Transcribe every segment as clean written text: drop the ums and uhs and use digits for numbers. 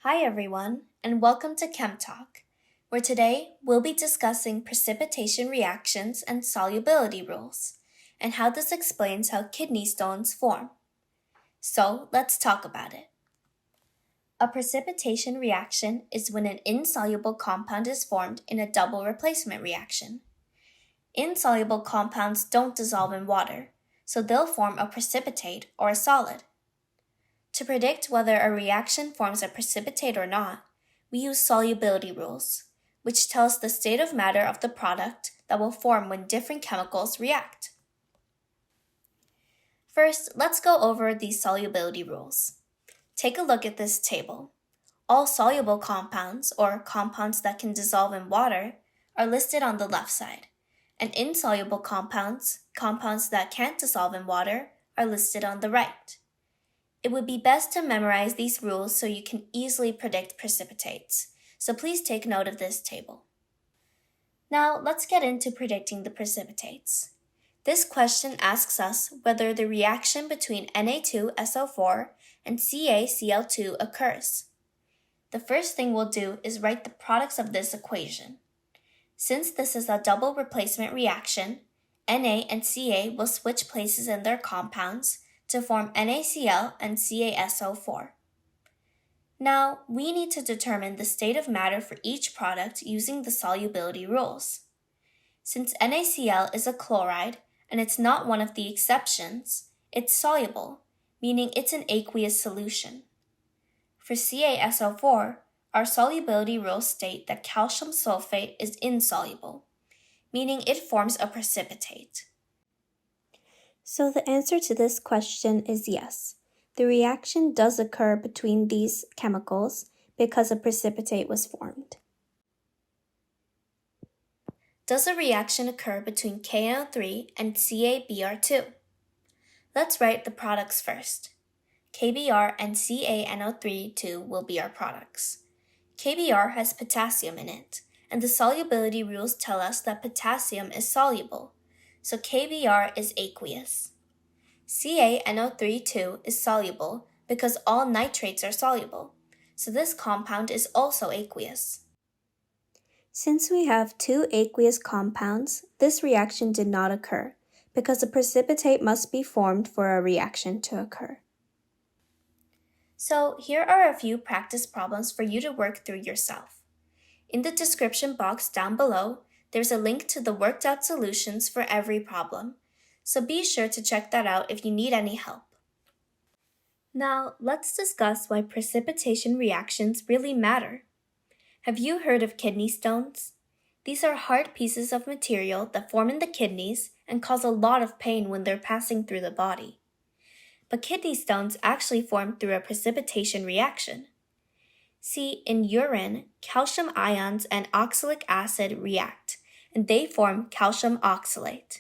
Hi everyone, and welcome to Chem Talk, where today we'll be discussing precipitation reactions and solubility rules, and how this explains how kidney stones form. So let's talk about it. A precipitation reaction is when an insoluble compound is formed in a double replacement reaction. Insoluble compounds don't dissolve in water, so they'll form a precipitate or a solid. To predict whether a reaction forms a precipitate or not, we use solubility rules, which tell us the state of matter of the product that will form when different chemicals react. First, let's go over these solubility rules. Take a look at this table. All soluble compounds, or compounds that can dissolve in water, are listed on the left side, and insoluble compounds, compounds that can't dissolve in water, are listed on the right. It would be best to memorize these rules so you can easily predict precipitates, so please take note of this table. Now let's get into predicting the precipitates. This question asks us whether the reaction between Na2SO4 and CaCl2 occurs. The first thing we'll do is write the products of this equation. Since this is a double replacement reaction, Na and Ca will switch places in their compounds to form NaCl and CaSO4. Now, we need to determine the state of matter for each product using the solubility rules. Since NaCl is a chloride and it's not one of the exceptions, it's soluble, meaning it's an aqueous solution. For CaSO4, our solubility rules state that calcium sulfate is insoluble, meaning it forms a precipitate. So the answer to this question is yes. The reaction does occur between these chemicals because a precipitate was formed. Does a reaction occur between KNO3 and CaBr2? Let's write the products first. KBr and CaNO3 will be our products. KBr has potassium in it, and the solubility rules tell us that potassium is soluble, so KBr is aqueous. CaNO3 is soluble because all nitrates are soluble, so this compound is also aqueous. Since we have two aqueous compounds, this reaction did not occur because a precipitate must be formed for a reaction to occur. So here are a few practice problems for you to work through yourself. In the description box down below, there's a link to the worked out solutions for every problem, so be sure to check that out if you need any help. Now, let's discuss why precipitation reactions really matter. Have you heard of kidney stones? These are hard pieces of material that form in the kidneys and cause a lot of pain when they're passing through the body. But kidney stones actually form through a precipitation reaction. See, in urine, calcium ions and oxalic acid react, and they form calcium oxalate.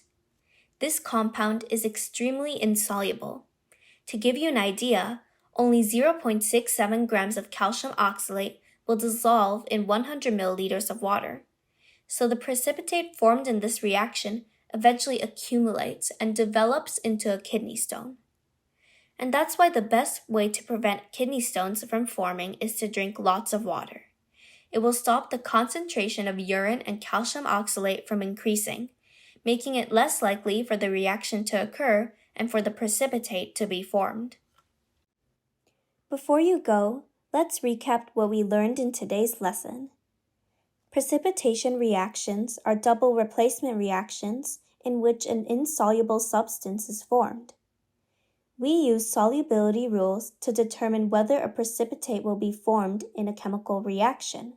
This compound is extremely insoluble. To give you an idea, only 0.67 grams of calcium oxalate will dissolve in 100 milliliters of water. So the precipitate formed in this reaction eventually accumulates and develops into a kidney stone. And that's why the best way to prevent kidney stones from forming is to drink lots of water. It will stop the concentration of urine and calcium oxalate from increasing, making it less likely for the reaction to occur and for the precipitate to be formed. Before you go, let's recap what we learned in today's lesson. Precipitation reactions are double replacement reactions in which an insoluble substance is formed. We use solubility rules to determine whether a precipitate will be formed in a chemical reaction.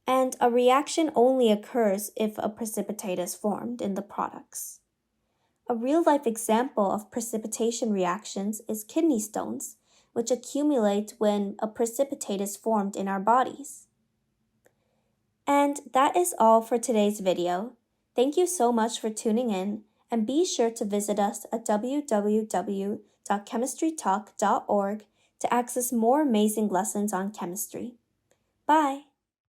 And a reaction only occurs if a precipitate is formed in the products. A real-life example of precipitation reactions is kidney stones, which accumulate when a precipitate is formed in our bodies. And that is all for today's video. Thank you so much for tuning in, and be sure to visit us at www.chemistrytalk.org to access more amazing lessons on chemistry. Bye!